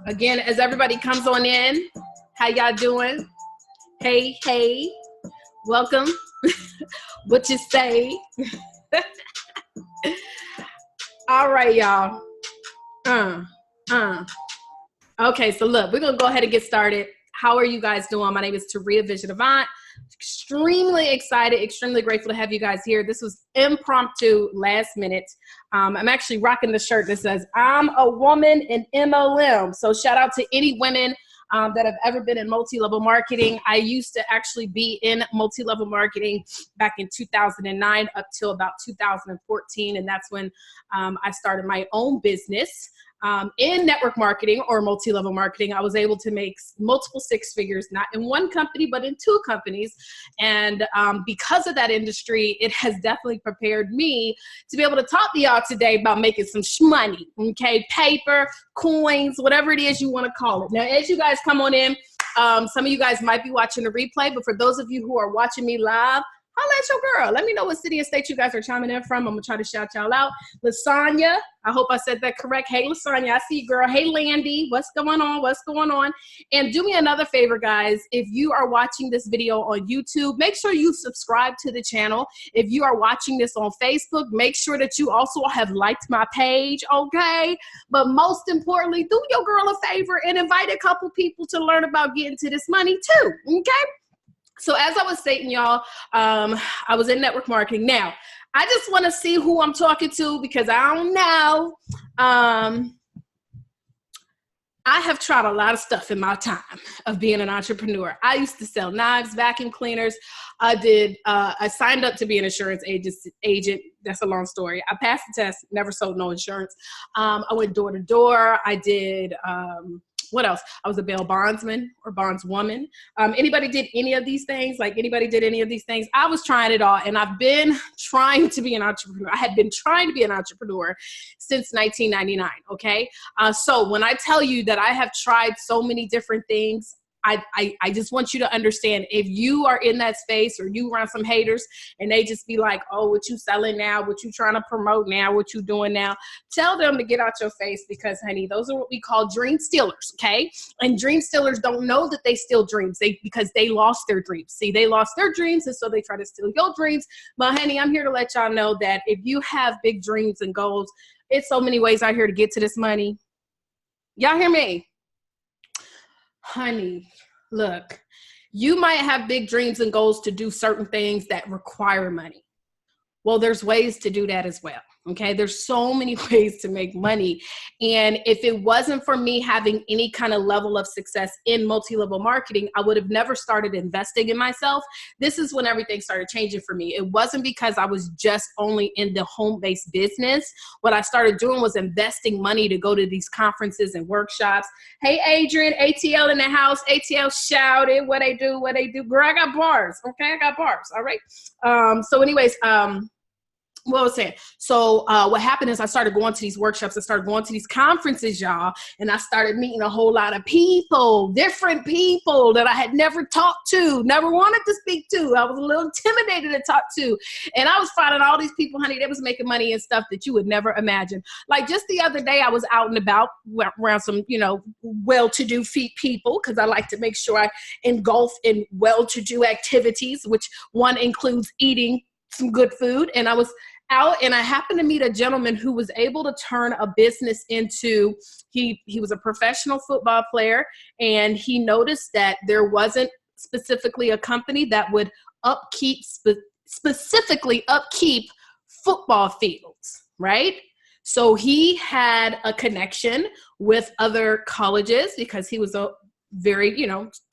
Again, as everybody comes on in, how y'all doing? Hey, hey, welcome. What you say? All right, y'all. Okay, so look, we're gonna go ahead and get started. How are you guys doing? My name is Taria Vision Avant. Extremely excited, extremely grateful to have you guys here. This was impromptu, last minute. I'm actually rocking the shirt that says, I'm a woman in MLM. So shout out to any women that have ever been in multi-level marketing. I used to actually be in multi-level marketing back in 2009 up till about 2014. And that's when I started my own business. In network marketing or multi-level marketing. I was able to make multiple six figures, not in one company, but in two companies. And because of that industry, it has definitely prepared me to be able to talk to y'all today about making some money, okay? Paper, coins, whatever it is you want to call it. Now, as you guys come on in, some of you guys might be watching the replay, but for those of you who are watching me live, holla at your girl. Let me know what city and state you guys are chiming in from. I'm going to try to shout y'all out. Lasagna, I hope I said that correct. Hey, Lasagna, I see you, girl. Hey, Landy, what's going on? What's going on? And do me another favor, guys. If you are watching this video on YouTube, make sure you subscribe to the channel. If you are watching this on Facebook, make sure that you also have liked my page, okay? But most importantly, do your girl a favor and invite a couple people to learn about getting to this money too, okay? So as I was stating, y'all, I was in network marketing. Now, I just want to see who I'm talking to because I don't know. I have tried a lot of stuff in my time of being an entrepreneur. I used to sell knives, vacuum cleaners. I signed up to be an insurance agent. That's a long story. I passed the test, never sold no insurance. I went door to door. I did... what else? I was a bail bondsman or bondswoman. Anybody did any of these things? Like anybody did any of these things? I was trying it all, and I've been trying to be an entrepreneur. I had been trying to be an entrepreneur since 1999, okay? So when I tell you that I have tried so many different things, I just want you to understand, if you are in that space or you run some haters and they just be like, oh, what you selling now? What you trying to promote now? What you doing now? Tell them to get out your face because, honey, those are what we call dream stealers, okay? And dream stealers don't know that they steal dreams because they lost their dreams. See, they lost their dreams, and so they try to steal your dreams. But, honey, I'm here to let y'all know that if you have big dreams and goals, it's so many ways out here to get to this money. Y'all hear me? Honey, look, you might have big dreams and goals to do certain things that require money. Well, there's ways to do that as well. Okay, there's so many ways to make money. And if it wasn't for me having any kind of level of success in multi-level marketing, I would have never started investing in myself. This is when everything started changing for me. It wasn't because I was just only in the home-based business. What I started doing was investing money to go to these conferences and workshops. Hey, Adrian, ATL in the house. ATL shouted what they do. Girl, I got bars. Okay, I got bars. All right. So anyways, what I was saying. So what happened is I started going to these workshops. I started going to these conferences, y'all. And I started meeting a whole lot of people, different people that I had never talked to, never wanted to speak to. I was a little intimidated to talk to. And I was finding all these people, honey, that was making money and stuff that you would never imagine. Like just the other day, I was out and about around some, well-to-do people, because I like to make sure I engulf in well-to-do activities, which one includes eating some good food. And I was out and I happened to meet a gentleman who was able to turn a business into, he was a professional football player, and he noticed that there wasn't specifically a company that would specifically upkeep football fields, right? So he had a connection with other colleges because he was a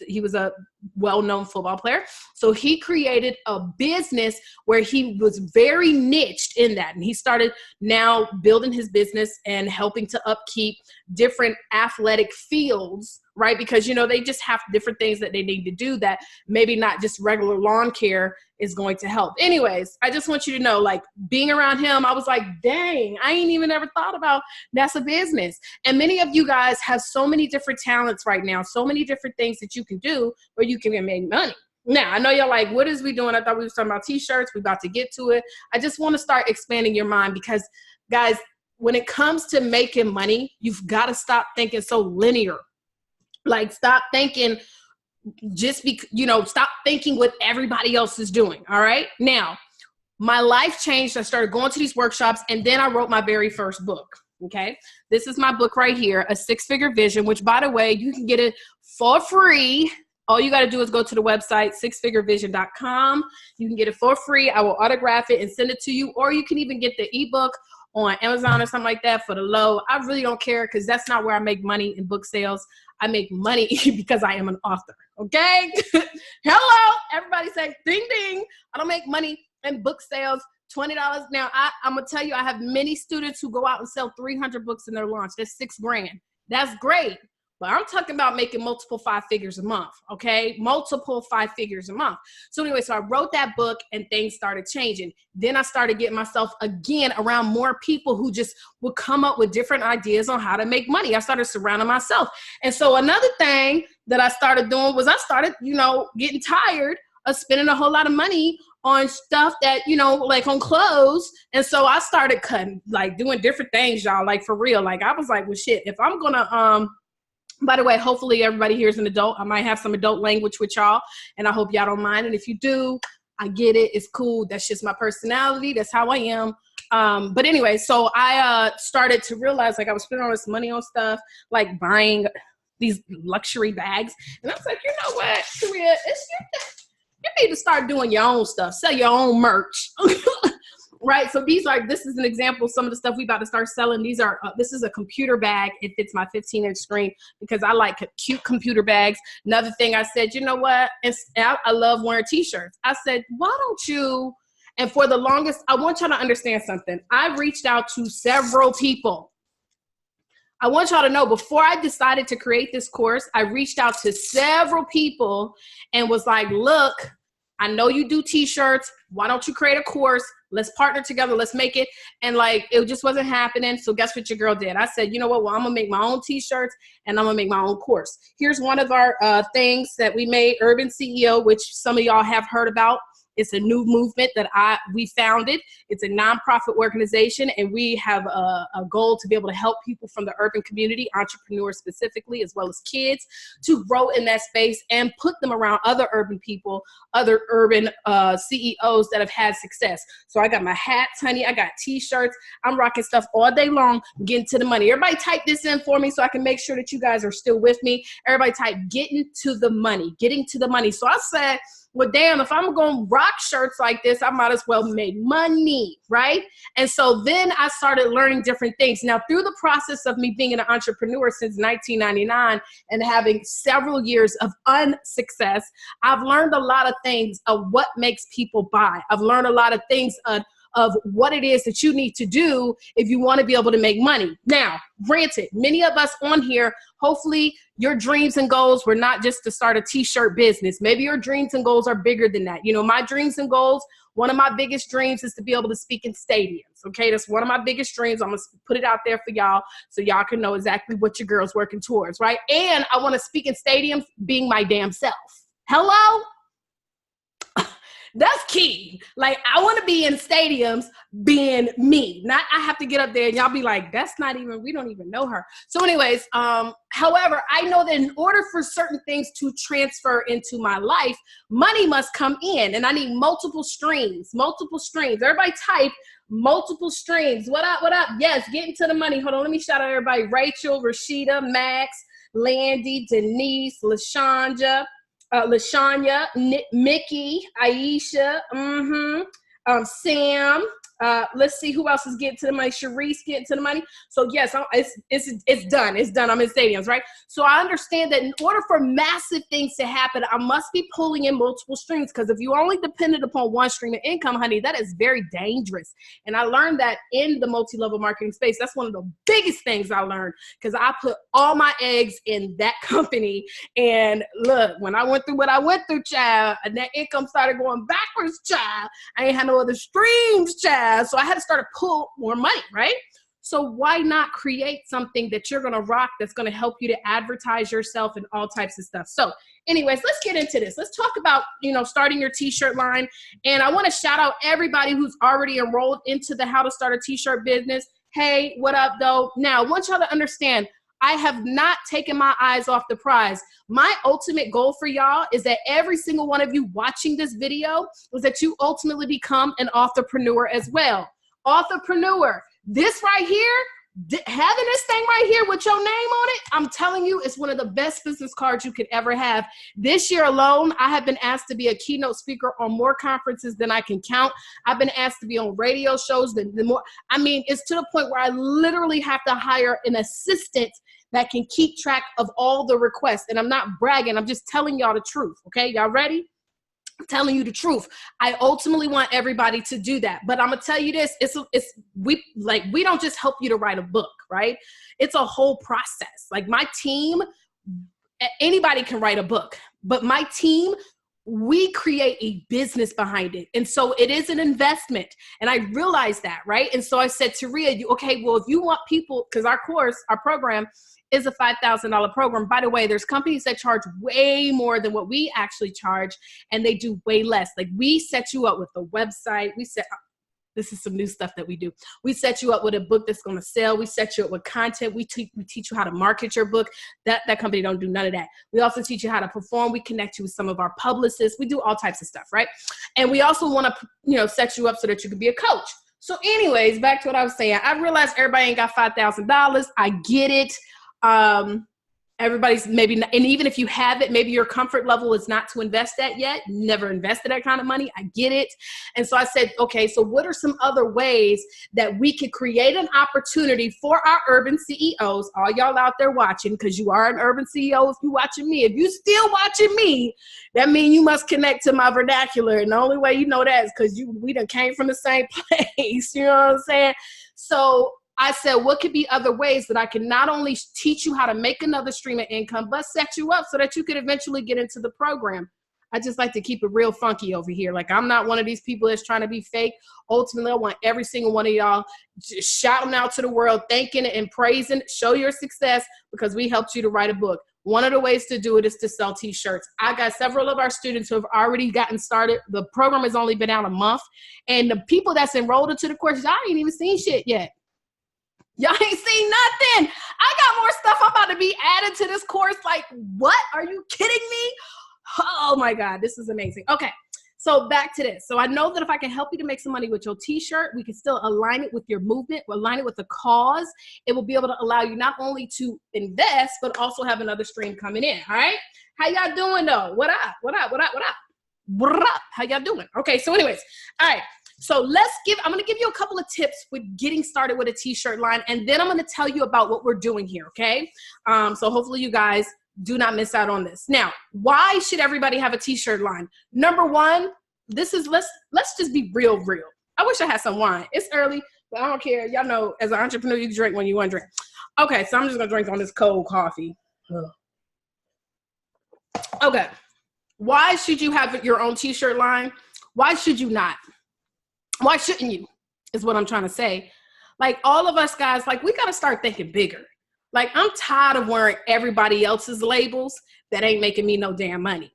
he was a well-known football player. So he created a business where he was very niched in that. And he started now building his business and helping to upkeep different athletic fields, right? Because, they just have different things that they need to do that maybe not just regular lawn care is going to help. Anyways, I just want you to know, like, being around him, I was like, dang, I ain't even ever thought about that's a business. And many of you guys have so many different talents right now, so many different things that you can do where you can make money. Now, I know y'all like, what is we doing? I thought we were talking about t-shirts. We're about to get to it. I just want to start expanding your mind because, guys, when it comes to making money, you've got to stop thinking so linear. Like, stop thinking stop thinking what everybody else is doing. All right. Now, my life changed. I started going to these workshops, and then I wrote my very first book. Okay. This is my book right here, A Six-Figure Vision, which, by the way, you can get it for free. All you got to do is go to the website, sixfigurevision.com. You can get it for free. I will autograph it and send it to you, or you can even get the ebook on Amazon or something like that for the low. I really don't care, because that's not where I make money in book sales. I make money because I am an author. Okay. Hello. Everybody say ding, ding. I don't make money in book sales. $20. Now, I'm going to tell you, I have many students who go out and sell 300 books in their launch. That's $6,000. That's great. But I'm talking about making multiple 5 figures a month, okay? Multiple 5 figures a month. So anyway, so I wrote that book, and things started changing. Then I started getting myself again around more people who just would come up with different ideas on how to make money. I started surrounding myself. And so another thing that I started doing was I started, getting tired of spending a whole lot of money on stuff that, like on clothes. And so I started cutting, like doing different things, y'all, like for real. Like I was like, well, shit, if I'm going to, by the way, hopefully everybody here is an adult. I might have some adult language with y'all, and I hope y'all don't mind. And if you do, I get it. It's cool. That's just my personality. That's how I am. But anyway, so I started to realize, like, I was spending all this money on stuff, like buying these luxury bags. And I was like, you know what, Sharia, you need to start doing your own stuff. Sell your own merch. Right. So this is an example of some of the stuff we about to start selling. This is a computer bag. It fits my 15-inch screen because I like cute computer bags. Another thing I said, you know what? I love wearing t-shirts. I said, why don't you? And for the longest, I want y'all to understand something. I reached out to several people. I want y'all to know, before I decided to create this course, I reached out to several people and was like, look, I know you do t-shirts. Why don't you create a course? Let's partner together. Let's make it. And like, it just wasn't happening. So guess what your girl did? I said, you know what? Well, I'm going to make my own t-shirts, and I'm going to make my own course. Here's one of our things that we made, Urban CEO, which some of y'all have heard about. It's a new movement that we founded. It's a nonprofit organization, and we have a goal to be able to help people from the urban community, entrepreneurs specifically, as well as kids, to grow in that space and put them around other urban people, other urban CEOs that have had success. So I got my hats, honey. I got t-shirts. I'm rocking stuff all day long, getting to the money. Everybody type this in for me so I can make sure that you guys are still with me. Everybody type getting to the money, getting to the money. So I said, well, damn, if I'm going to rock shirts like this, I might as well make money, right? And so then I started learning different things. Now, through the process of me being an entrepreneur since 1999 and having several years of unsuccess, I've learned a lot of things of what makes people buy. I've learned a lot of things of what it is that you need to do if you want to be able to make money. Now, granted, many of us on here, hopefully your dreams and goals were not just to start a t-shirt business. Maybe your dreams and goals are bigger than that. My dreams and goals, one of my biggest dreams is to be able to speak in stadiums. Okay, that's one of my biggest dreams. I'm going to put it out there for y'all so y'all can know exactly what your girl's working towards, right? And I want to speak in stadiums being my damn self. Hello? That's key. Like, I want to be in stadiums being me. Not I have to get up there and y'all be like, we don't even know her. So anyways, however, I know that in order for certain things to transfer into my life, money must come in, and I need multiple streams. Everybody type multiple streams. What up? What up? Yes, getting to the money. Hold on. Let me shout out everybody. Rachel, Rashida, Max, Landy, Denise, LaShanja, Mickey, Aisha, Sam. Let's see who else is getting to the money. Sharice getting to the money. So yes, it's done. It's done. I'm in stadiums, right? So I understand that in order for massive things to happen, I must be pulling in multiple streams, because if you only depended upon one stream of income, honey, that is very dangerous. And I learned that in the multi-level marketing space. That's one of the biggest things I learned, because I put all my eggs in that company. And look, when I went through what I went through, child, and that income started going backwards, child, I ain't had no other streams, child. So I had to start to pull more money, right? So why not create something that you're going to rock, that's going to help you to advertise yourself and all types of stuff. So anyways, let's get into this. Let's talk about, starting your t-shirt line. And I want to shout out everybody who's already enrolled into the How to Start a T-Shirt Business. Hey, what up though? Now, I want y'all to understand, I have not taken my eyes off the prize. My ultimate goal for y'all is that every single one of you watching this video is that you ultimately become an authorpreneur as well. Authorpreneur, this right here, having this thing right here with your name on it, I'm telling you, it's one of the best business cards you could ever have. This year alone, I have been asked to be a keynote speaker on more conferences than I can count. I've been asked to be on radio shows. I mean, it's to the point where I literally have to hire an assistant that can keep track of all the requests. And I'm not bragging. I'm just telling y'all the truth. Okay, y'all ready? I'm telling you the truth. I ultimately want everybody to do that. But I'm gonna tell you this, we don't just help you to write a book, right? It's a whole process. Like my team, anybody can write a book, but my team, we create a business behind it. And so it is an investment. And I realized that, right? And so I said to Rhea, okay, well, if you want people, because our program is a $5,000 program. By the way, there's companies that charge way more than what we actually charge, and they do way less. Like we set you up with a website. This is some new stuff that we do. We set you up with a book that's going to sell. We set you up with content. We teach you how to market your book. That company don't do none of that. We also teach you how to perform. We connect you with some of our publicists. We do all types of stuff, right? And we also want to, set you up so that you can be a coach. So anyways, back to what I was saying. I realized everybody ain't got $5,000. I get it. Everybody's maybe not, and even if you have it, maybe your comfort level is not to invest that yet. Never invested that kind of money. I get it. And so I said, okay, so what are some other ways that we could create an opportunity for our urban CEOs, all y'all out there watching, because you are an urban CEO if you're watching me. If you still watching me, that means you must connect to my vernacular. And the only way you know that is because we done came from the same place. You know what I'm saying? So I said, what could be other ways that I can not only teach you how to make another stream of income, but set you up so that you could eventually get into the program. I just like to keep it real funky over here. Like I'm not one of these people that's trying to be fake. Ultimately, I want every single one of y'all just shouting out to the world, thanking and praising, show your success because we helped you to write a book. One of the ways to do it is to sell t-shirts. I got several of our students who have already gotten started. The program has only been out a month. And the people that's enrolled into the course, y'all ain't even seen shit yet. Y'all ain't seen nothing. I got more stuff I'm about to be added to this course. Like, what? Are you kidding me? Oh my God, this is amazing. Okay, so back to this. So I know that if I can help you to make some money with your t-shirt, we can still align it with your movement, align it with the cause. It will be able to allow you not only to invest, but also have another stream coming in, all right? How y'all doing though? What up? What up? What up? What up? What up? How y'all doing? Okay, so anyways, all right. So I'm going to give you a couple of tips with getting started with a t-shirt line, and then I'm going to tell you about what we're doing here, okay? So hopefully you guys do not miss out on this. Now, why should everybody have a t-shirt line? Number one, let's just be real. I wish I had some wine. It's early, but I don't care. Y'all know, as an entrepreneur, you drink when you want to drink. Okay, so I'm just going to drink on this cold coffee. Ugh. Okay. Why should you have your own t-shirt line? Why should you not? Why shouldn't you, is what I'm trying to say. Like all of us guys, like we got to start thinking bigger. Like I'm tired of wearing everybody else's labels that ain't making me no damn money.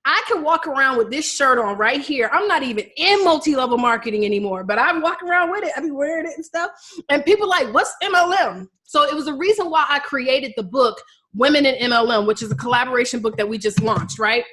I can walk around with this shirt on right here. I'm not even in multi-level marketing anymore, but I walk around with it. I be wearing it and stuff. And people like, what's MLM? So it was a reason why I created the book, Women in MLM, which is a collaboration book that we just launched, right?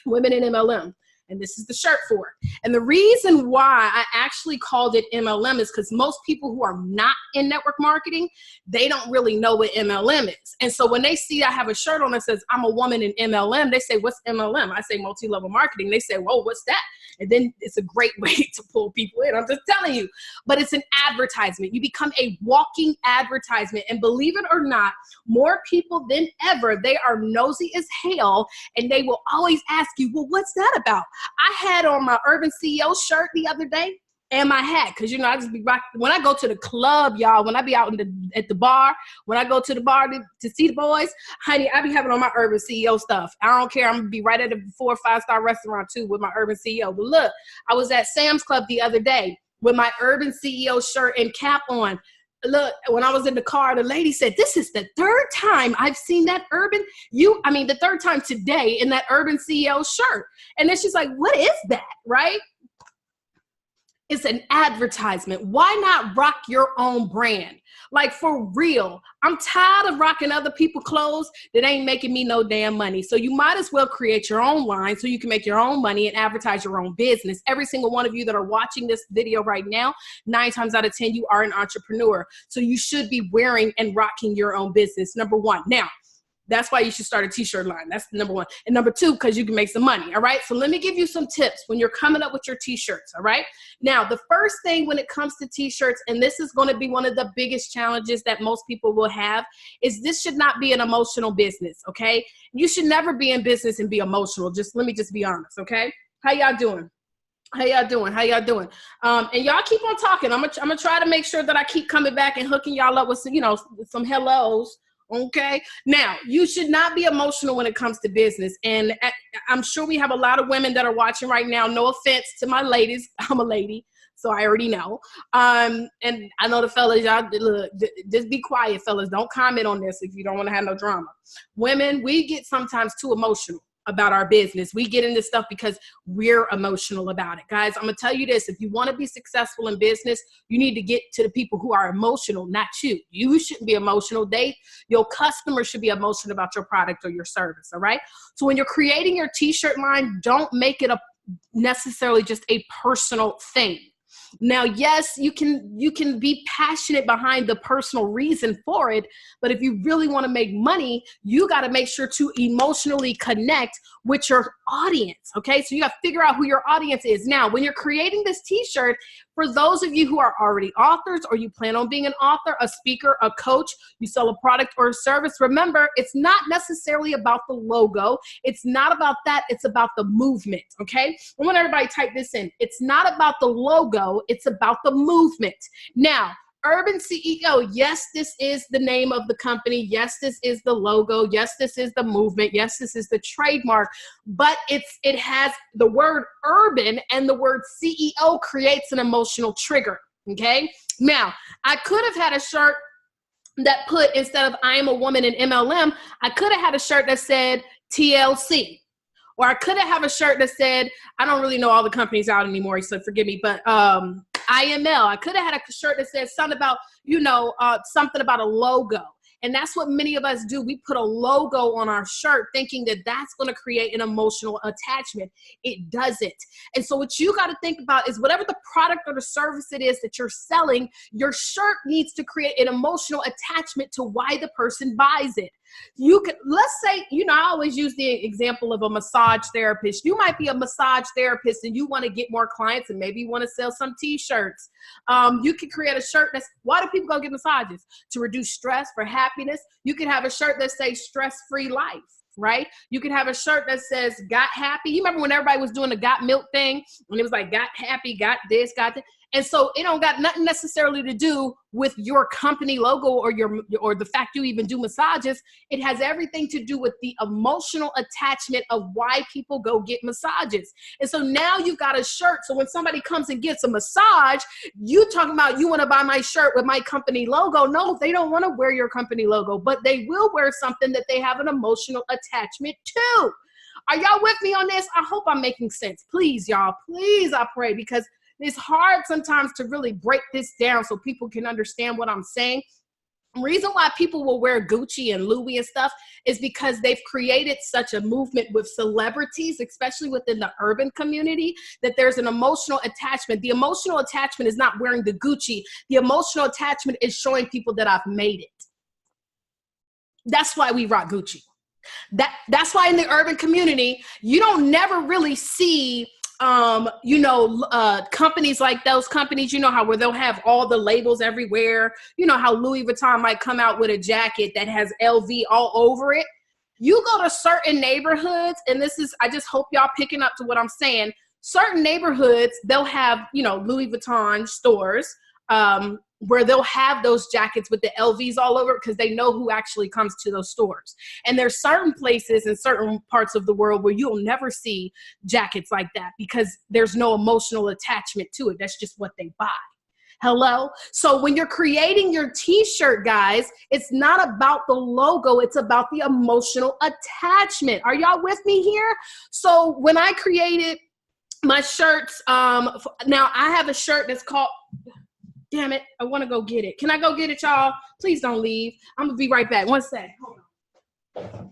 Women in MLM. And this is the shirt for it. And the reason why I actually called it MLM is because most people who are not in network marketing, they don't really know what MLM is. And so when they see I have a shirt on that says, I'm a woman in MLM, they say, what's MLM? I say multi-level marketing. They say, whoa, what's that? And then it's a great way to pull people in. I'm just telling you. But it's an advertisement. You become a walking advertisement. And believe it or not, more people than ever, they are nosy as hell. And they will always ask you, well, what's that about? I had on my Urban CEO shirt the other day and my hat, because, I just be rocking. When I go to the club, y'all, when I be out at the bar, when I go to the bar to see the boys, honey, I be having on my Urban CEO stuff. I don't care. I'm going to be right at a 4- or 5-star restaurant, too, with my Urban CEO. But look, I was at Sam's Club the other day with my Urban CEO shirt and cap on. Look, when I was in the car, the lady said, this is the third time I've seen that the third time today in that Urban CEO shirt. And then she's like, what is that, right? It's an advertisement. Why not rock your own brand? Like, for real, I'm tired of rocking other people's clothes that ain't making me no damn money. So you might as well create your own line so you can make your own money and advertise your own business. Every single one of you that are watching this video right now, 9 times out of 10, you are an entrepreneur. So you should be wearing and rocking your own business, number one. Now, that's why you should start a t-shirt line. That's number one. And number two, because you can make some money. All right. So let me give you some tips when you're coming up with your t-shirts. All right. Now, the first thing when it comes to t-shirts, and this is going to be one of the biggest challenges that most people will have, is this should not be an emotional business. Okay. You should never be in business and be emotional. Let me be honest. Okay. How y'all doing? How y'all doing? How y'all doing? And y'all keep on talking. I'm gonna try to make sure that I keep coming back and hooking y'all up with some, some hellos. Okay. Now, you should not be emotional when it comes to business. And I'm sure we have a lot of women that are watching right now. No offense to my ladies. I'm a lady, so I already know. And I know the fellas, y'all, look, just be quiet, fellas. Don't comment on this if you don't want to have no drama. Women, we get sometimes too emotional about our business. We get into stuff because we're emotional about it. Guys, I'm going to tell you this. If you want to be successful in business, you need to get to the people who are emotional, not you. You shouldn't be emotional. Your customers should be emotional about your product or your service. All right. So when you're creating your t-shirt line, don't make it necessarily just a personal thing. Now, yes, you can be passionate behind the personal reason for it, but if you really want to make money, you got to make sure to emotionally connect with your audience, okay? So you got to figure out who your audience is. Now, when you're creating this t-shirt, for those of you who are already authors or you plan on being an author, a speaker, a coach, you sell a product or a service, remember, it's not necessarily about the logo. It's not about that. It's about the movement, okay? I want everybody to type this in. It's not about the logo. It's about the movement. Now, Urban CEO, yes, this is the name of the company. Yes, this is the logo. Yes, this is the movement. Yes, this is the trademark. But it has the word urban, and the word CEO creates an emotional trigger, okay? Now, I could have had a shirt that put, instead of I am a woman in MLM, I could have had a shirt that said TLC. Or I could have a shirt that said, I don't really know all the companies out anymore, so forgive me, but IML. I could have had a shirt that said something about, something about a logo. And that's what many of us do. We put a logo on our shirt thinking that that's going to create an emotional attachment. It doesn't. And so what you got to think about is whatever the product or the service it is that you're selling, your shirt needs to create an emotional attachment to why the person buys it. Let's say, I always use the example of a massage therapist. You might be a massage therapist and you want to get more clients and maybe you want to sell some t-shirts. You could create a shirt that's, why do people go get massages? To reduce stress, for happiness. You could have a shirt that says stress-free life, right? You could have a shirt that says got happy. You remember when everybody was doing the got milk thing? When it was like got happy, got this, got that. And so it don't got nothing necessarily to do with your company logo or the fact you even do massages. It has everything to do with the emotional attachment of why people go get massages. And so now you've got a shirt. So when somebody comes and gets a massage, you talking about you want to buy my shirt with my company logo. No, they don't want to wear your company logo, but they will wear something that they have an emotional attachment to. Are y'all with me on this? I hope I'm making sense. Please, y'all, please, I pray, because it's hard sometimes to really break this down so people can understand what I'm saying. The reason why people will wear Gucci and Louis and stuff is because they've created such a movement with celebrities, especially within the urban community, that there's an emotional attachment. The emotional attachment is not wearing the Gucci. The emotional attachment is showing people that I've made it. That's why we rock Gucci. That's why in the urban community, you don't never really see companies like those companies, where they'll have all the labels everywhere. You know how Louis Vuitton might come out with a jacket that has LV all over it. You go to certain neighborhoods, and I just hope y'all picking up to what I'm saying. Certain neighborhoods, they'll have, Louis Vuitton stores, where they'll have those jackets with the LVs all over because they know who actually comes to those stores. And there's certain places in certain parts of the world where you'll never see jackets like that because there's no emotional attachment to it. That's just what they buy. Hello? So when you're creating your t-shirt, guys, it's not about the logo. It's about the emotional attachment. Are y'all with me here? So when I created My shirts, now I have a shirt that's called, damn it, I want to go get it. Can I go get it, y'all? Please don't leave. I'm going to be right back. One sec. Hold on.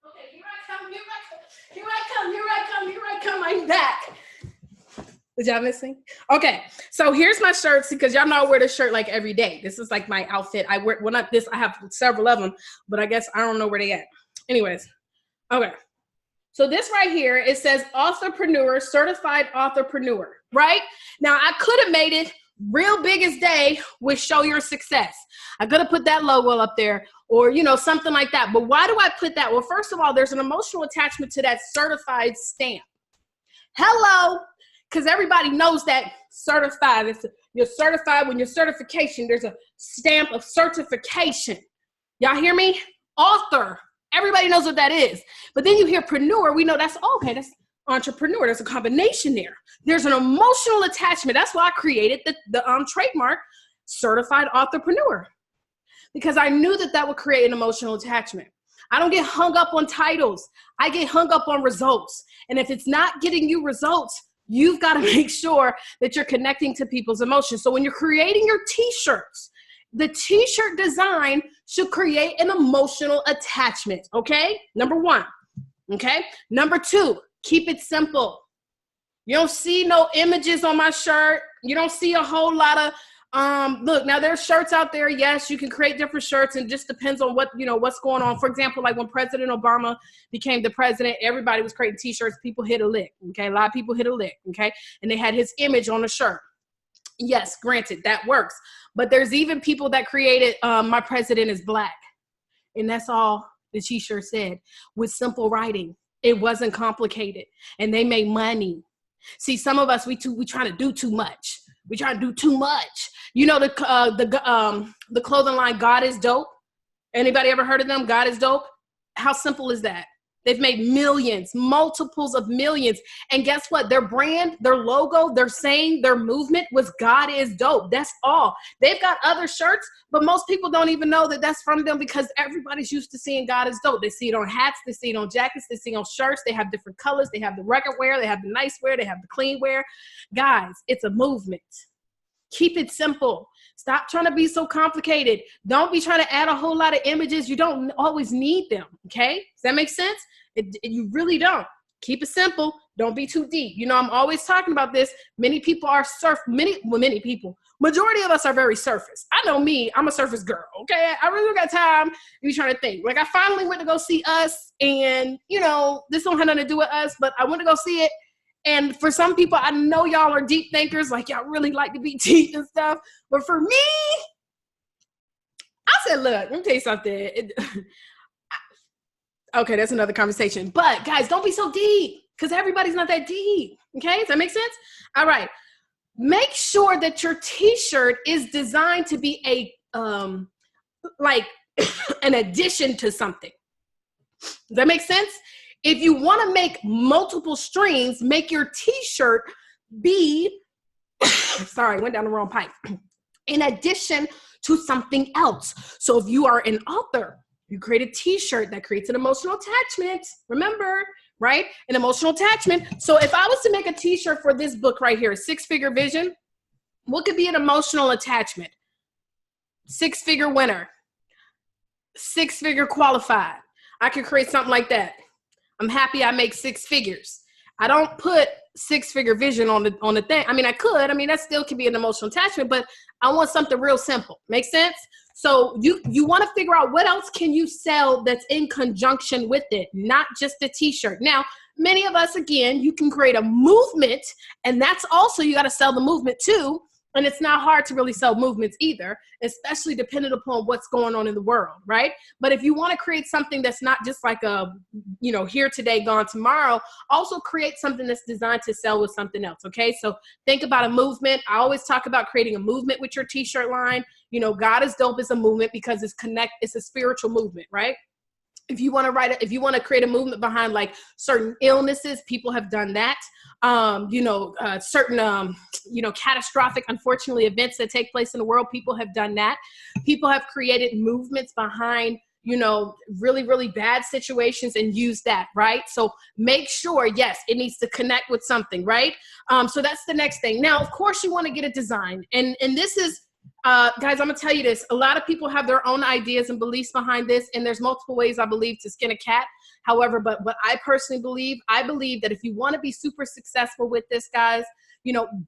Okay, here I come, here I come, here I come, here I come, here I come, I'm back. Did y'all miss me? Okay, so here's my shirts, because y'all know I wear this shirt like every day. This is like my outfit. I wear, well, not this, I have several of them, but I guess I don't know where they at. Anyways, okay. So this right here, it says authorpreneur, certified authorpreneur, right? Now I could have made it real biggest day with show your success. I could have put that logo up there, or, you know, something like that. But why do I put that? Well, first of all, there's an emotional attachment to that certified stamp. Hello, because everybody knows that certified. You're certified. When you're certification, there's a stamp of certification. Y'all hear me? Author. Everybody knows what that is. But then you hear preneur, we know that's, okay, that's entrepreneur. There's a combination there. There's an emotional attachment. That's why I created the trademark certified authorpreneur, because I knew that that would create an emotional attachment. I don't get hung up on titles. I get hung up on results. And if it's not getting you results, you've got to make sure that you're connecting to people's emotions. So when you're creating your t-shirts, the t-shirt design should create an emotional attachment, okay? Number one, okay? Number two, keep it simple. You don't see no images on my shirt. You don't see a whole lot of, look, now there's shirts out there. Yes, you can create different shirts, and just depends on what, you know, what's going on. For example, like when President Obama became the president, everybody was creating t-shirts. People hit a lick, okay? A lot of people hit a lick, okay? And they had his image on the shirt. Yes, granted, that works. But there's even people that created, my president is black. And that's all the t-shirt said, with simple writing. It wasn't complicated. And they made money. See, some of us, we try to do too much. We try to do too much. You know, the clothing line, God is Dope. Anybody ever heard of them? God is Dope. How simple is that? They've made millions, multiples of millions. And guess what? Their brand, their logo, their saying, their movement was God is Dope. That's all. They've got other shirts, but most people don't even know that that's from them, because everybody's used to seeing God is Dope. They see it on hats, they see it on jackets, they see it on shirts. They have different colors. They have the record wear, they have the nice wear, they have the clean wear. Guys, it's a movement. Keep it simple. Stop trying to be so complicated. Don't be trying to add a whole lot of images. You don't always need them, okay? Does that make sense? You really don't. Keep it simple. Don't be too deep. You know, I'm always talking about this. Many people are many people. Majority of us are very surface. I know me. I'm a surface girl, okay? I really got time to be trying to think. Like, I finally went to go see Us, and, you know, this don't have nothing to do with Us, but I went to go see it. And for some people, I know y'all are deep thinkers, like y'all really like to be deep and stuff. But for me, I said, look, let me tell you something. Okay, that's another conversation. But guys, don't be so deep, because everybody's not that deep. Okay, does that make sense? All right. Make sure that your t-shirt is designed to be a, like an addition to something. Does that make sense? If you want to make multiple streams, make your t-shirt be, sorry, went down the wrong pipe, in addition to something else. So if you are an author, you create a t-shirt that creates an emotional attachment. Remember, right? An emotional attachment. So if I was to make a t-shirt for this book right here, Six-Figure Vision, what could be an emotional attachment? Six-figure winner, six-figure qualified. I could create something like that. I'm happy I make six figures. I don't put six-figure vision on the thing. I mean, I could. I mean, that still could be an emotional attachment, but I want something real simple. Make sense? So you want to figure out what else can you sell that's in conjunction with it, not just a t-shirt. Now, many of us, again, you can create a movement, and that's also, you got to sell the movement too. And it's not hard to really sell movements either, especially depending upon what's going on in the world, right? But if you want to create something that's not just like a, here today, gone tomorrow, also create something that's designed to sell with something else, okay? So think about a movement. I always talk about creating a movement with your t-shirt line. God is dope is a movement because it's a spiritual movement, right? If you want to create a movement behind like certain illnesses, people have done that. Certain catastrophic, unfortunately, events that take place in the world, people have done that. People have created movements behind, really, really bad situations and use that, right? So make sure, yes, it needs to connect with something, right? So that's the next thing. Now, of course, you want to get a design. And this is, guys, I'm gonna tell you this. A lot of people have their own ideas and beliefs behind this, and there's multiple ways, I believe, to skin a cat. However, but what I personally believe, that if you want to be super successful with this, guys,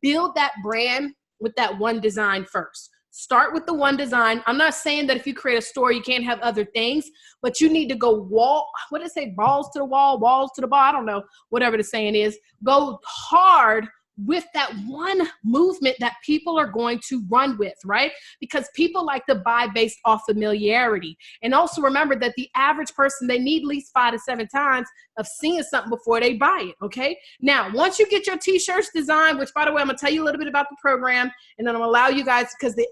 build that brand with that one design first. Start with the one design. I'm not saying that if you create a store, you can't have other things, but you need to go balls to the wall, walls to the ball. I don't know, whatever the saying is. Go hard with that one movement that people are going to run with, right? Because people like to buy based off familiarity. And also remember that the average person, they need at least 5 to 7 times of seeing something before they buy it, okay? Now, once you get your t-shirts designed, which by the way, I'm gonna tell you a little bit about the program, and then I'm gonna allow you guys, because the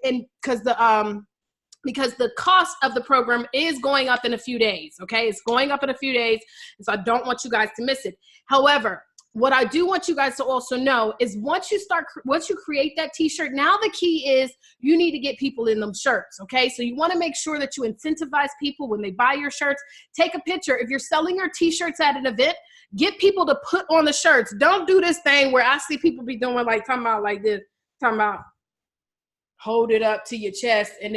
cost of the program is going up in a few days, okay? It's going up in a few days, and so I don't want you guys to miss it. However, what I do want you guys to also know is once you create that t-shirt, now the key is you need to get people in them shirts, okay? So you want to make sure that you incentivize people when they buy your shirts. Take a picture. If you're selling your t-shirts at an event, get people to put on the shirts. Don't do this thing where I see people be doing like, talking about hold it up to your chest and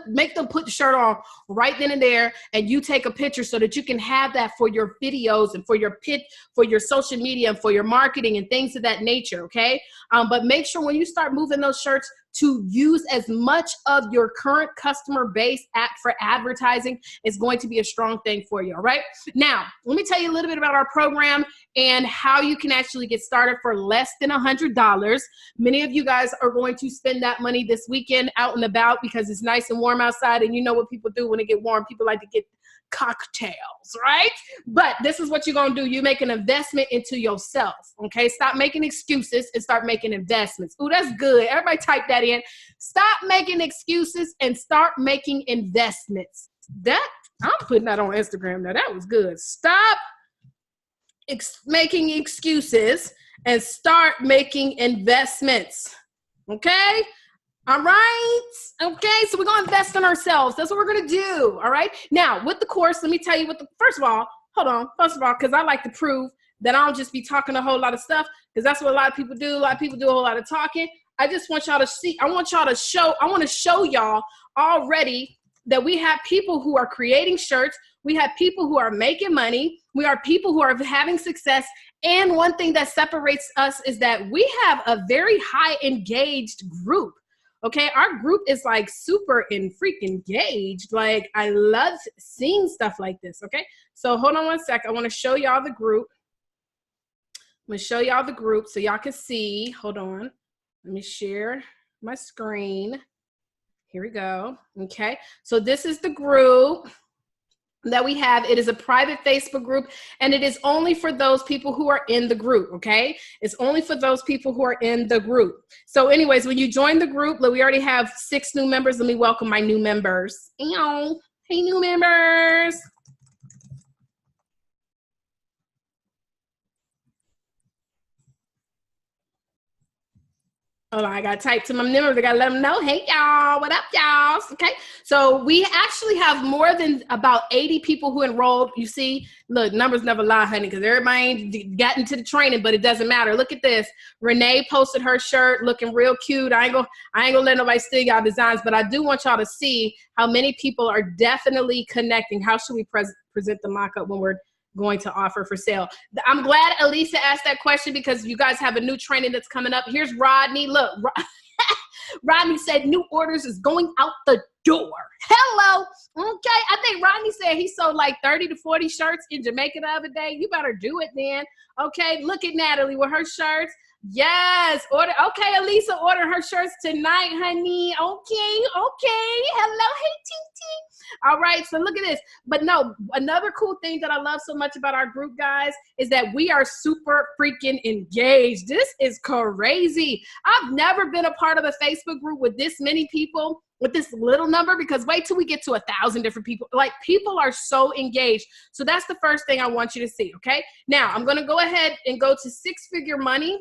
make them put the shirt on right then and there, and you take a picture so that you can have that for your videos and for your social media and for your marketing and things of that nature, okay? But make sure when you start moving those shirts to use as much of your current customer base for advertising is going to be a strong thing for you, all right? Now, let me tell you a little bit about our program and how you can actually get started for less than $100. Many of you guys are going to spend that money this weekend out and about because it's nice and warm outside, and you know what people do when it get warm. People like to get cocktails, right? But this is what you're going to do. You make an investment into yourself, okay? Stop making excuses and start making investments. Ooh, that's good. Everybody type that in. Stop making excuses and start making investments. I'm putting that on Instagram now. That was good. Stop making excuses and start making investments, okay? All right. Okay. So we're going to invest in ourselves. That's what we're going to do. All right. Now with the course, let me tell you first of all, because I like to prove that I don't just be talking a whole lot of stuff, because that's what a lot of people do. A lot of people do a whole lot of talking. I just want y'all to see, I want to show y'all already that we have people who are creating shirts. We have people who are making money. We are people who are having success. And one thing that separates us is that we have a very high engaged group. Okay, our group is like super and freaking engaged. Like, I love seeing stuff like this, okay? So hold on one sec. I want to show y'all the group. I'm going to show y'all the group so y'all can see. Hold on. Let me share my screen. Here we go. Okay, so this is the group that we have. It is a private Facebook group, and it is only for those people who are in the group, okay? It's only for those people who are in the group. So anyways, when you join the group, we already have 6 new members. Let me welcome my new members. Hey, new members. Hold on, I gotta type to my members. I gotta let them know. Hey, y'all, what up, y'all? Okay, so we actually have more than about 80 people who enrolled. You see, look, numbers never lie, honey, because everybody ain't gotten to the training, but it doesn't matter. Look at this. Renee posted her shirt, looking real cute. I ain't gonna let nobody steal y'all designs, but I do want y'all to see how many people are definitely connecting. How should we present the mock-up when we're going to offer for sale? I'm glad Elisa asked that question, because you guys have a new training that's coming up. Here's Rodney. Look, Rodney said new orders is going out the door. Hello. Okay. I think Rodney said he sold like 30 to 40 shirts in Jamaica the other day. You better do it then. Okay. Look at Natalie with her shirts. Yes. Order. Okay. Elisa ordered her shirts tonight, honey. Okay. Hello. Hey, T. All right. So look at this. But no, another cool thing that I love so much about our group, guys, is that we are super freaking engaged. This is crazy. I've never been a part of a Facebook group with this many people, with this little number, because wait till we get to 1,000 different people. Like, people are so engaged. So that's the first thing I want you to see. Okay. Now I'm going to go ahead and go to sixfiguremoney.com.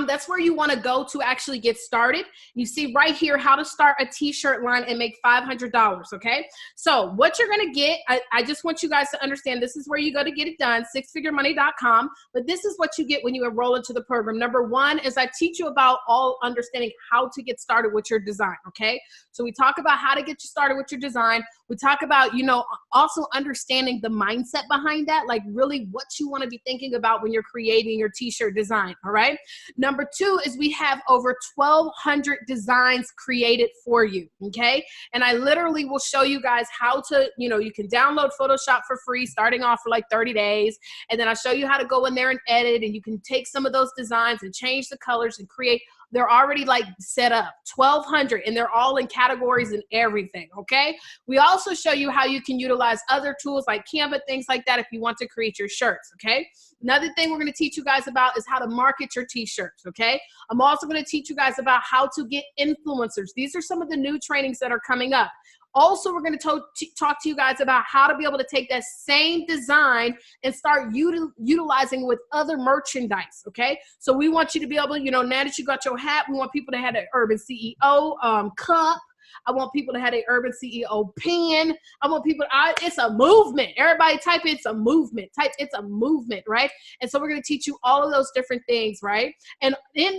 That's where you want to go to actually get started. You see right here how to start a t-shirt line and make $500. Okay. So what you're going to get, I just want you guys to understand, this is where you go to get it done, sixfiguremoney.com. But this is what you get when you enroll into the program. Number one is I teach you about all understanding how to get started with your design. Okay. So we talk about how to get you started with your design. We talk about, you know, also understanding the mindset behind that, like really what you want to be thinking about when you're creating your t-shirt design. All right. Number two is we have over 1,200 designs created for you. Okay. And I literally will show you guys how to, you know, you can download Photoshop for free, starting off for like 30 days. And then I'll show you how to go in there and edit, and you can take some of those designs and change the colors and create. They're already like set up, 1,200, and they're all in categories and everything, okay? We also show you how you can utilize other tools like Canva, things like that, if you want to create your shirts, okay? Another thing we're gonna teach you guys about is how to market your t-shirts, okay? I'm also gonna teach you guys about how to get influencers. These are some of the new trainings that are coming up. Also, we're going to talk to you guys about how to be able to take that same design and start utilizing with other merchandise, okay? So we want you to be able, you know, now that you got your hat, we want people to have an Urban CEO cup. I want people to have an Urban CEO pen. I want people to, it's a movement. Everybody type it's a movement. Type it's a movement, right? And so we're going to teach you all of those different things, right? And in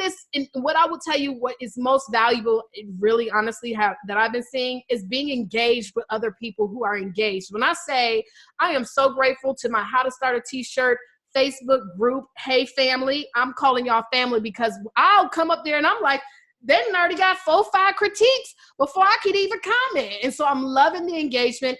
what I will tell you, what is most valuable, really honestly, that I've been seeing is being engaged with other people who are engaged. When I say I am so grateful to my How to Start a T-Shirt Facebook group, hey family, I'm calling y'all family because I'll come up there and I'm like, they already got 4 or 5 critiques before I could even comment. And so I'm loving the engagement.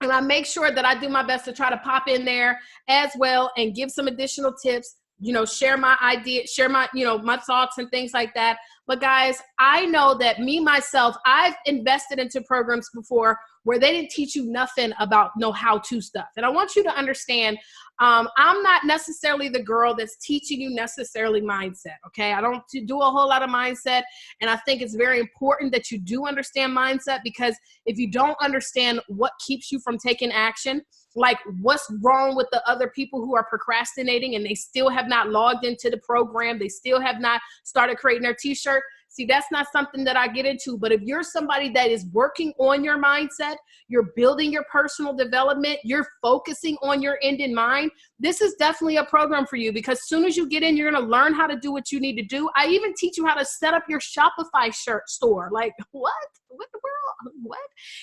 And I make sure that I do my best to try to pop in there as well and give some additional tips, you know, share my ideas, share my, you know, my thoughts and things like that. But guys, I know that myself, I've invested into programs before where they didn't teach you nothing about no how-to stuff. And I want you to understand, I'm not necessarily the girl that's teaching you necessarily mindset, okay? I don't do a whole lot of mindset, and I think it's very important that you do understand mindset, because if you don't understand what keeps you from taking action, like what's wrong with the other people who are procrastinating and they still have not logged into the program, they still have not started creating their t-shirt. See, that's not something that I get into. But if you're somebody that is working on your mindset, you're building your personal development, you're focusing on your end in mind, this is definitely a program for you, because as soon as you get in, you're going to learn how to do what you need to do. I even teach you how to set up your Shopify shirt store. Like, what? What the world? What?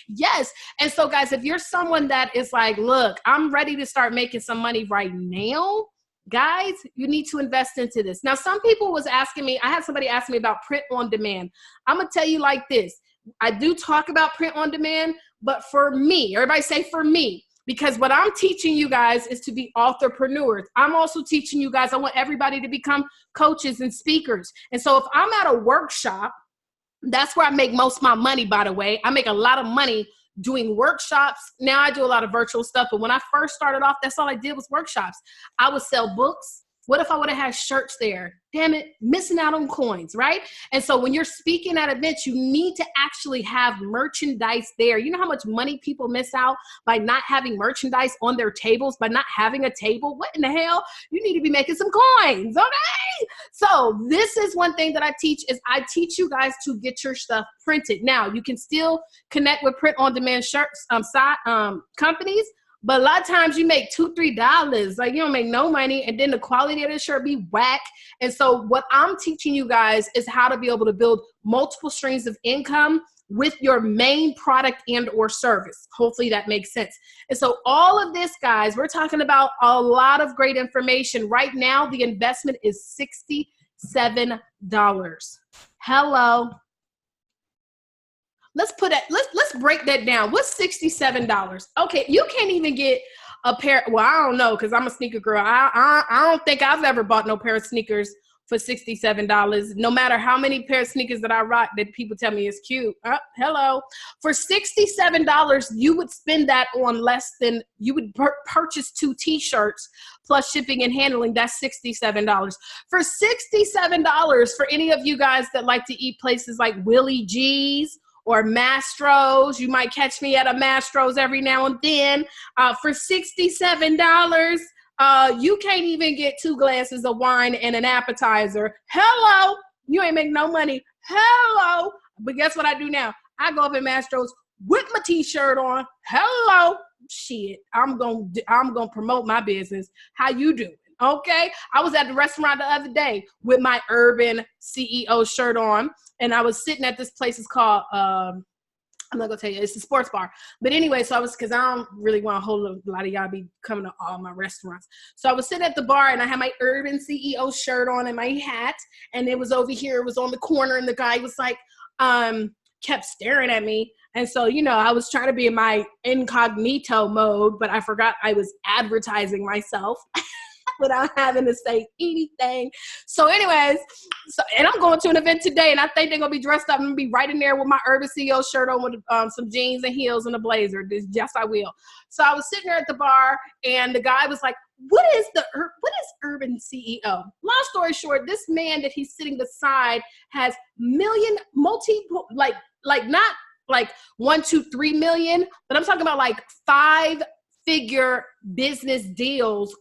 Yes. And so, guys, if you're someone that is like, look, I'm ready to start making some money right now, guys, you need to invest into this. Now, some people was asking me, I had somebody ask me about print on demand. I'm going to tell you like this. I do talk about print on demand, but for me, everybody say for me, because what I'm teaching you guys is to be authorpreneurs. I'm also teaching you guys, I want everybody to become coaches and speakers. And so if I'm at a workshop, that's where I make most of my money, by the way. I make a lot of money doing workshops. Now I do a lot of virtual stuff, but when I first started off, that's all I did was workshops. I would sell books. What if I would have had shirts there? Damn it, missing out on coins, right? And so when you're speaking at events, you need to actually have merchandise there. You know how much money people miss out by not having merchandise on their tables, by not having a table? What in the hell? You need to be making some coins, okay? So this is one thing that I teach, is I teach you guys to get your stuff printed. Now, you can still connect with print-on-demand shirts companies, but a lot of times you make $2, $3, like you don't make no money, and then the quality of the shirt be whack. And so what I'm teaching you guys is how to be able to build multiple streams of income with your main product and or service. Hopefully that makes sense. And so all of this, guys, we're talking about a lot of great information. Right now, the investment is $67. Hello. let's break that down. What's $67? Okay, you can't even get a pair. Well, I don't know, because I'm a sneaker girl. I don't think I've ever bought no pair of sneakers for $67. No matter how many pair of sneakers that I rock that people tell me is cute. Hello. For $67, you would spend that on less than, you would purchase 2 t-shirts plus shipping and handling. That's $67. For $67, for any of you guys that like to eat places like Willie G's or Mastro's, you might catch me at a Mastro's every now and then. For $67, you can't even get 2 glasses of wine and an appetizer. Hello, you ain't make no money. Hello, but guess what I do now? I go up in Mastro's with my t-shirt on. Hello, shit. I'm gonna promote my business. How you doing? Okay, I was at the restaurant the other day with my Urban CEO shirt on, and I was sitting at this place. It's called, I'm not gonna tell you, it's a sports bar. But anyway, so because I don't really want to hold a lot of y'all be coming to all my restaurants. So I was sitting at the bar and I had my Urban CEO shirt on and my hat, and it was over here, it was on the corner, and the guy was like, kept staring at me. And so, you know, I was trying to be in my incognito mode, but I forgot I was advertising myself without having to say anything. So anyways, and I'm going to an event today, and I think they're going to be dressed up. I'm going to be right in there with my Urban CEO shirt on with some jeans and heels and a blazer. Yes, I will. So I was sitting there at the bar, and the guy was like, what is Urban CEO? Long story short, this man that he's sitting beside has not like 1, 2, 3 million, but I'm talking about like 5-figure business deals,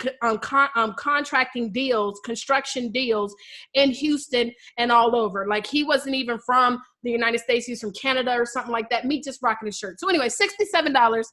contracting deals, construction deals in Houston and all over. Like, he wasn't even from the United States. He's from Canada or something like that. Me just rocking his shirt. So anyway, $67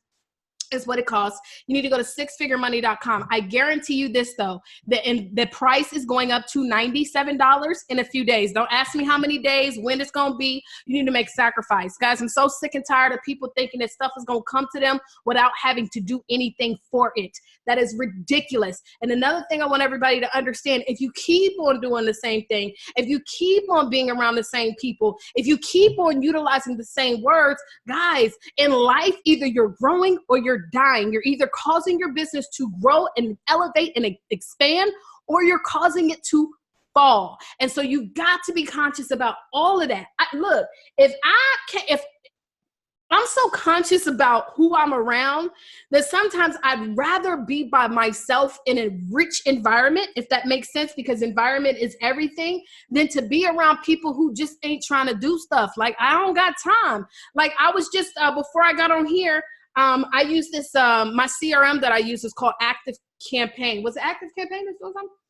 is what it costs. You need to go to sixfiguremoney.com. I guarantee you this, though, the price is going up to $97 in a few days. Don't ask me how many days, when it's going to be. You need to make sacrifice. Guys, I'm so sick and tired of people thinking that stuff is going to come to them without having to do anything for it. That is ridiculous. And another thing I want everybody to understand, if you keep on doing the same thing, if you keep on being around the same people, if you keep on utilizing the same words, guys, in life, either you're growing or you're dying. You're either causing your business to grow and elevate and expand, or you're causing it to fall. And so you've got to be conscious about all of that. Look, if I'm so conscious about who I'm around that sometimes I'd rather be by myself in a rich environment, if that makes sense, because environment is everything, than to be around people who just ain't trying to do stuff. Like, I don't got time. Like, I was just, before I got on here, I use this, my CRM that I use is called Active Campaign. Was it Active Campaign?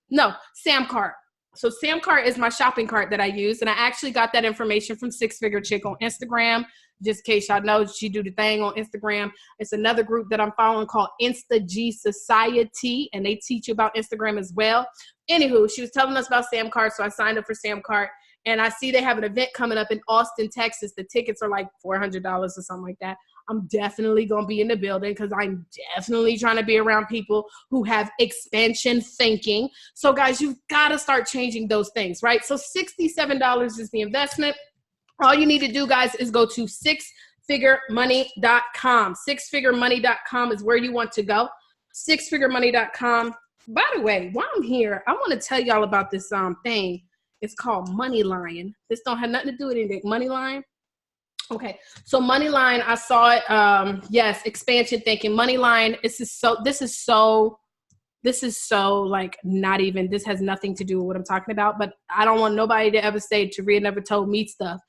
No, Samcart. So Samcart is my shopping cart that I use. And I actually got that information from Six Figure Chick on Instagram. Just in case y'all know, she do the thing on Instagram. It's another group that I'm following called Insta G Society, and they teach you about Instagram as well. Anywho, she was telling us about Samcart, so I signed up for Samcart. And I see they have an event coming up in Austin, Texas. The tickets are like $400 or something like that. I'm definitely going to be in the building because I'm definitely trying to be around people who have expansion thinking. So guys, you've got to start changing those things, right? So $67 is the investment. All you need to do, guys, is go to sixfiguremoney.com. Sixfiguremoney.com is where you want to go. Sixfiguremoney.com. By the way, while I'm here, I want to tell y'all about this thing. It's called Money Line. This don't have nothing to do with anything. Money Line. Okay, so Money Line, I saw it. Yes, expansion thinking. Money Line. This is so like not even. This has nothing to do with what I'm talking about. But I don't want nobody to ever say Taria never told me stuff.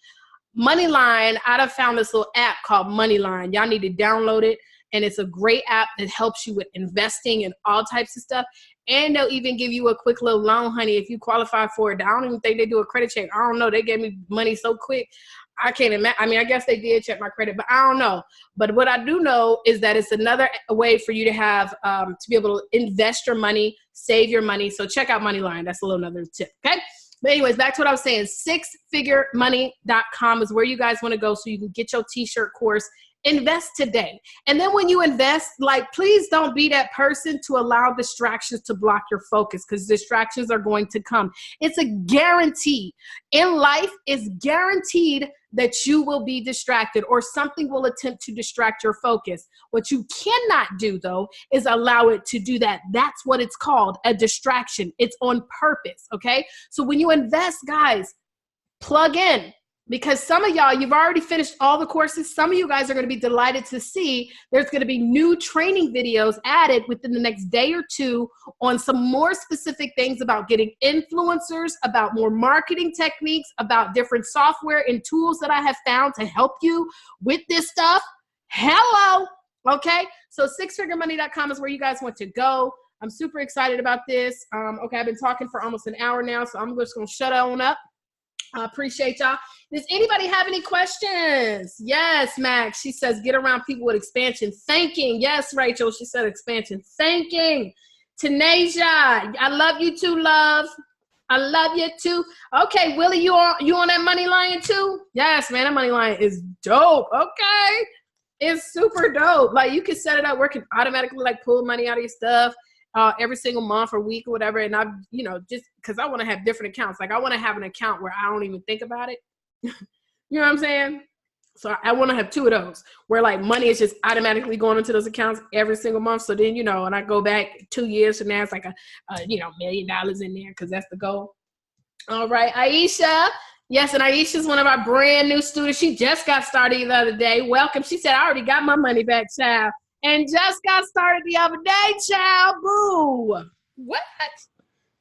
Money Line. I've found this little app called Money Line. Y'all need to download it, and it's a great app that helps you with investing and all types of stuff. And they'll even give you a quick little loan, honey, if you qualify for it. I don't even think they do a credit check. I don't know. They gave me money so quick. I can't imagine. I mean, I guess they did check my credit, but I don't know. But what I do know is that it's another way for you to have, to be able to invest your money, save your money. So check out Moneyline. That's a little another tip. Okay. But anyways, back to what I was saying. Sixfiguremoney.com is where you guys want to go so you can get your t-shirt course Invest today. And then when you invest, like, please don't be that person to allow distractions to block your focus, because distractions are going to come. It's a guarantee. In life, it's guaranteed that you will be distracted or something will attempt to distract your focus. What you cannot do, though, is allow it to do that. That's what it's called, a distraction. It's on purpose, okay? So when you invest, guys, plug in. Because some of y'all, you've already finished all the courses. Some of you guys are going to be delighted to see there's going to be new training videos added within the next day or two on some more specific things about getting influencers, about more marketing techniques, about different software and tools that I have found to help you with this stuff. Hello. Okay. So sixfiguremoney.com is where you guys want to go. I'm super excited about this. Okay. I've been talking for almost an hour now, so I'm just going to shut on up. I appreciate y'all. Does anybody have any questions? Yes, Max. She says, get around people with expansion thinking. Yes, Rachel. She said expansion thinking. Tanasia, I love you too, love. I love you too. Okay, Willie, you on that money line too? Yes, man, that money line is dope. Okay. It's super dope. Like, you can set it up where it can automatically like pull money out of your stuff. Every single month or week or whatever. And I've, just because I want to have different accounts. Like, I want to have an account where I don't even think about it. You know what I'm saying? So I want to have two of those where like money is just automatically going into those accounts every single month. So then, and I go back 2 years from now, it's like a $1 million in there, because that's the goal. All right, Aisha. Yes, and Aisha's one of our brand new students. She just got started the other day. Welcome. She said, I already got my money back, child. And just got started the other day, child. Boo. What?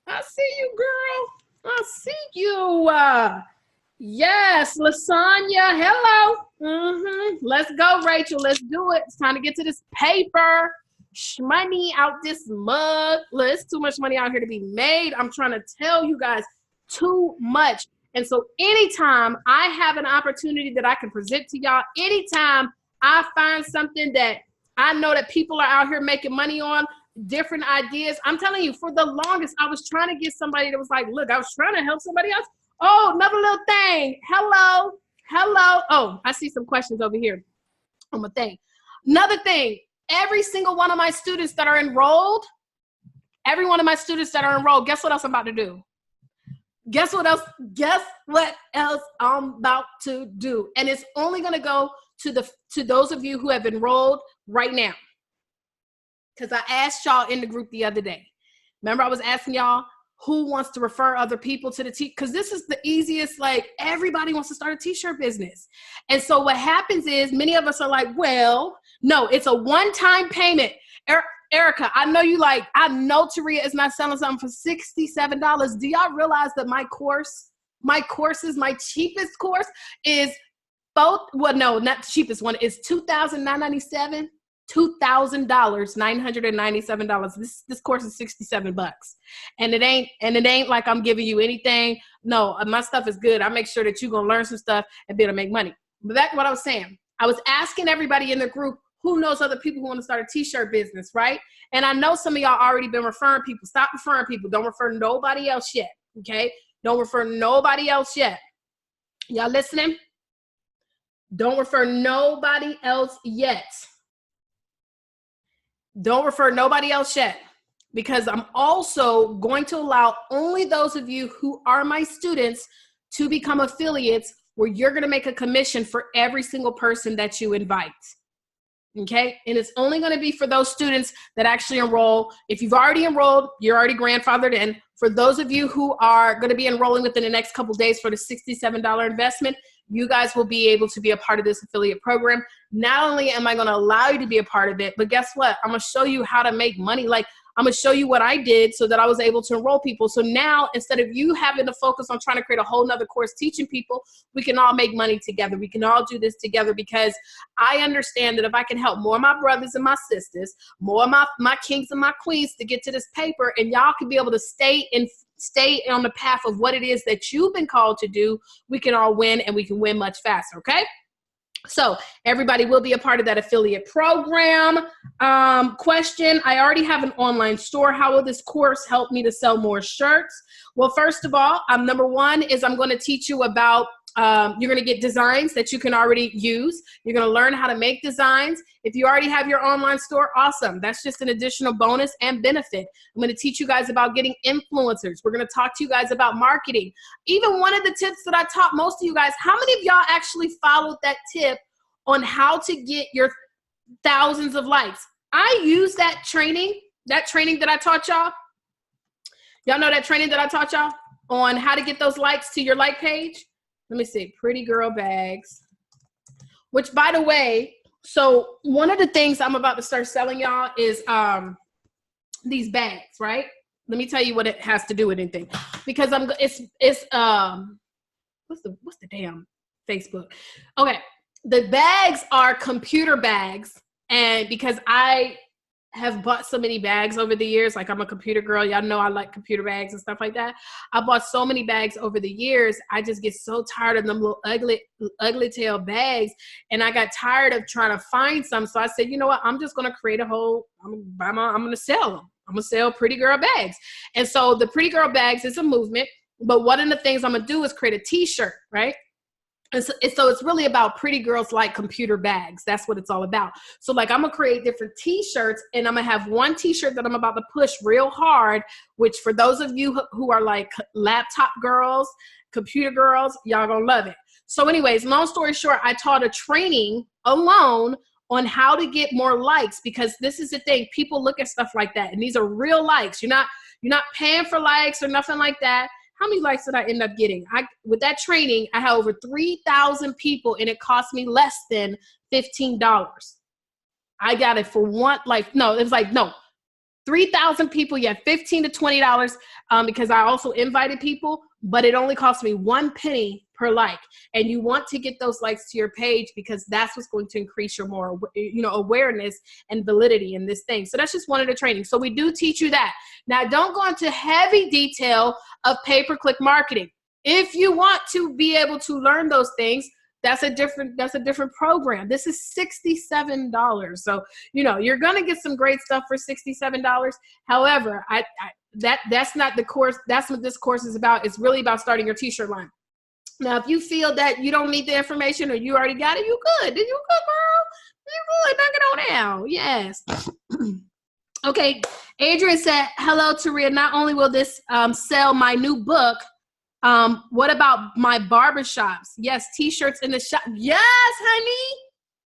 I see you, girl. I see you. Yes, Lasagna. Hello. Let's go, Rachel. Let's do it. It's time to get to this paper. Money out this mug. Look, it's too much money out here to be made. I'm trying to tell you guys, too much. And so anytime I have an opportunity that I can present to y'all, anytime I find something that I know that people are out here making money on, different ideas. I'm telling you, for the longest, I was trying to get somebody that was like, look, I was trying to help somebody else. Oh, another little thing. Hello. Oh, I see some questions over here on my thing. Another thing, every single one of my students that are enrolled, guess what else I'm about to do? Guess what else I'm about to do? And it's only going to go to those of you who have enrolled right now. Because I asked y'all in the group the other day. Remember, I was asking y'all who wants to refer other people to the because this is the easiest, like, everybody wants to start a t-shirt business. And so what happens is many of us are like, well, no, it's a one-time payment. Erica, I know Taria is not selling something for $67. Do y'all realize that my cheapest course is not the cheapest one, is $2,997. $2,997. This course is $67. And it ain't like I'm giving you anything. No, my stuff is good. I make sure that you're gonna learn some stuff and be able to make money. But back to what I was saying. I was asking everybody in the group who knows other people who want to start a t-shirt business, right? And I know some of y'all already been referring people. Stop referring people. Don't refer nobody else yet. Okay? Don't refer nobody else yet. Y'all listening? Don't refer nobody else yet. Don't refer nobody else yet, because I'm also going to allow only those of you who are my students to become affiliates, where you're going to make a commission for every single person that you invite. Okay? And it's only going to be for those students that actually enroll. If you've already enrolled, you're already grandfathered in. For those of you who are going to be enrolling within the next couple days for the $67 investment, you guys will be able to be a part of this affiliate program. Not only am I going to allow you to be a part of it, but guess what? I'm going to show you how to make money. Like, I'm going to show you what I did so that I was able to enroll people. So now, instead of you having to focus on trying to create a whole nother course teaching people, we can all make money together. We can all do this together, because I understand that if I can help more of my brothers and my sisters, more of my kings and my queens to get to this paper, and y'all can be able to stay on the path of what it is that you've been called to do, we can all win, and we can win much faster, okay? So everybody will be a part of that affiliate program. Question, I already have an online store. How will this course help me to sell more shirts? Well, first of all, number one is I'm going to teach you about You're going to get designs that you can already use. You're going to learn how to make designs. If you already have your online store, awesome. That's just an additional bonus and benefit. I'm going to teach you guys about getting influencers. We're going to talk to you guys about marketing. Even one of the tips that I taught most of you guys, how many of y'all actually followed that tip on how to get your thousands of likes? I use that training that I taught y'all. Y'all know that training that I taught y'all on how to get those likes to your like page? Let me see, Pretty Girl Bags, which by the way, so one of the things I'm about to start selling y'all is these bags, right? Let me tell you what it has to do with anything, because what's the damn Facebook? Okay, the bags are computer bags, and because I have bought so many bags over the years, like I'm a computer girl, y'all know I like computer bags and stuff like that. I bought so many bags over the years, I just get so tired of them little ugly tail bags, and I got tired of trying to find some, so I said, you know what, I'm just gonna create a whole, I'm gonna sell them. I'm gonna sell Pretty Girl Bags. And so the Pretty Girl Bags is a movement, but one of the things I'm gonna do is create a t-shirt, right? And so it's really about pretty girls like computer bags. That's what it's all about. So like I'm gonna create different t-shirts, and I'm gonna have one t-shirt that I'm about to push real hard, which for those of you who are like laptop girls, computer girls, y'all gonna love it. So anyways, long story short, I taught a training alone on how to get more likes, because this is the thing, people look at stuff like that, and these are real likes. You're not paying for likes or nothing like that. How many likes did I end up getting? With that training, I had over 3,000 people, and it cost me less than $15. I got it for one, like, no, it was like, no, 3,000 people, you had $15 to $20 because I also invited people, but it only cost me 1 penny per like. And you want to get those likes to your page, because that's what's going to increase your more, awareness and validity in this thing. So that's just one of the trainings. So we do teach you that. Now, don't go into heavy detail of pay-per-click marketing. If you want to be able to learn those things, that's a different program. This is $67. So, you're going to get some great stuff for $67. However, that's not the course. That's what this course is about. It's really about starting your t-shirt line. Now, if you feel that you don't need the information, or you already got it, you good. You good, girl. You good. Knock it on down. Yes. Okay. Adrian said, hello, Taria. Not only will this sell my new book, what about my barbershops? Yes, t-shirts in the shop. Yes, honey.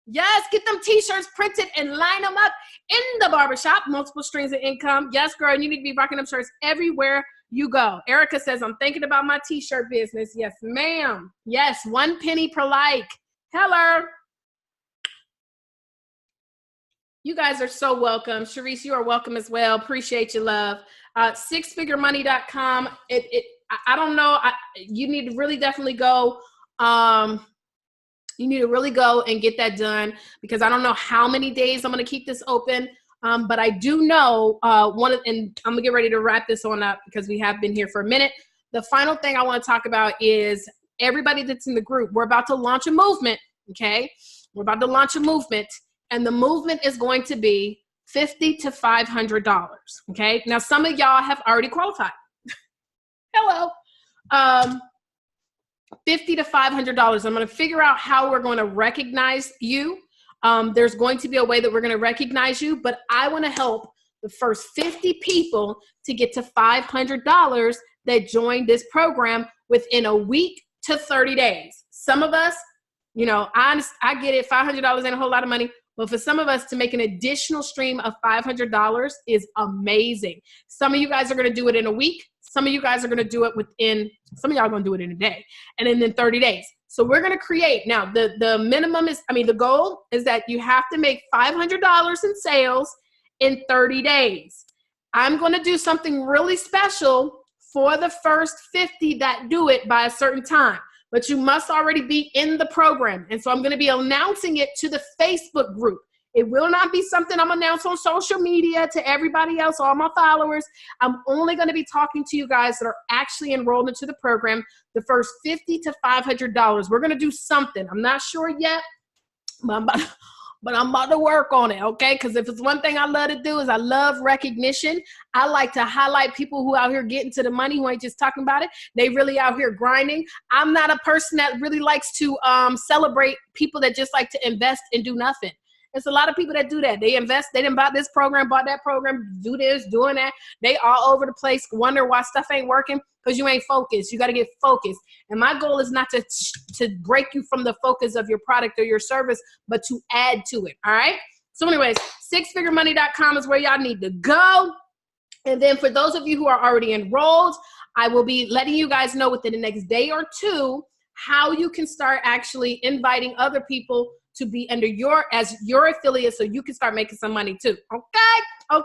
Yes, get them t-shirts printed and line them up in the barbershop. Multiple streams of income. Yes, girl, you need to be rocking them shirts everywhere you go. Erica says, I'm thinking about my t-shirt business. Yes, ma'am. Yes, 1 penny per like. Hello. You guys are so welcome. Sharice, you are welcome as well. Appreciate your love. Sixfiguremoney.com. I don't know. You need to really definitely go. You need to really go and get that done, because I don't know how many days I'm going to keep this open. But I do know and I'm gonna get ready to wrap this on up, because we have been here for a minute. The final thing I want to talk about is everybody that's in the group. We're about to launch a movement. Okay. We're about to launch a movement, and the movement is going to be $50 to $500. Okay. Now, some of y'all have already qualified. Hello. $50 to $500. I'm going to figure out how we're going to recognize you. There's going to be a way that we're going to recognize you, but I want to help the first 50 people to get to $500 that join this program within a week to 30 days. Some of us, I get it. $500 ain't a whole lot of money, but for some of us to make an additional stream of $500 is amazing. Some of you guys are going to do it in a week. Some of you guys are going to do it some of y'all are going to do it in a day, and then in 30 days. So we're going to create. Now, the minimum is, the goal is that you have to make $500 in sales in 30 days. I'm going to do something really special for the first 50 that do it by a certain time, but you must already be in the program. And so I'm going to be announcing it to the Facebook group. It will not be something I'm announcing on social media to everybody else, all my followers. I'm only going to be talking to you guys that are actually enrolled into the program, the first $50 to $500. We're going to do something. I'm not sure yet, but but I'm about to work on it, okay? Because if it's one thing I love to do is I love recognition. I like to highlight people who out here getting to the money, who ain't just talking about it. They really out here grinding. I'm not a person that really likes to celebrate people that just like to invest and do nothing. There's a lot of people that do that. They invest, they didn't buy this program, bought that program, do this, doing that. They all over the place, wonder why stuff ain't working, because you ain't focused. You got to get focused. And my goal is not to break you from the focus of your product or your service, but to add to it, all right? So anyways, sixfiguremoney.com is where y'all need to go. And then for those of you who are already enrolled, I will be letting you guys know within the next day or two how you can start actually inviting other people to be under your affiliate, so you can start making some money too. Okay? All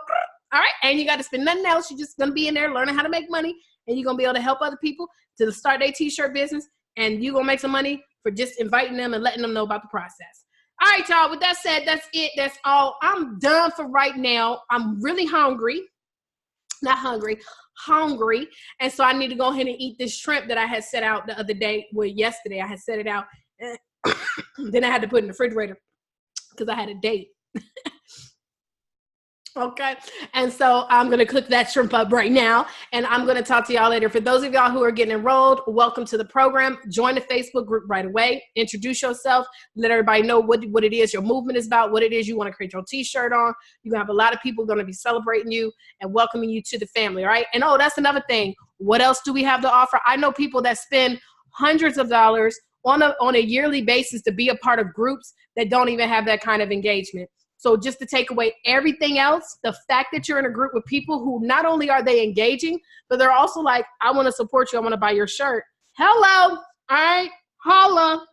right. And you got to spend nothing else. You're just going to be in there learning how to make money, and you're going to be able to help other people to start their t-shirt business, and you're going to make some money for just inviting them and letting them know about the process. All right, y'all. With that said, that's it. That's all. I'm done for right now. I'm really hungry. Not hungry. Hungry. And so I need to go ahead and eat this shrimp that I had set out the other day. Well, yesterday I had set it out. Then I had to put it in the refrigerator because I had a date. Okay. And so I'm going to cook that shrimp up right now, and I'm going to talk to y'all later. For those of y'all who are getting enrolled, welcome to the program. Join the Facebook group right away. Introduce yourself. Let everybody know what it is your movement is about, what it is you want to create your t-shirt on. You're going to have a lot of people going to be celebrating you and welcoming you to the family. All right. And oh, that's another thing. What else do we have to offer? I know people that spend hundreds of dollars on a yearly basis to be a part of groups that don't even have that kind of engagement. So just to take away everything else, the fact that you're in a group with people who not only are they engaging, but they're also like, I want to support you. I want to buy your shirt. Hello. All right. Holla.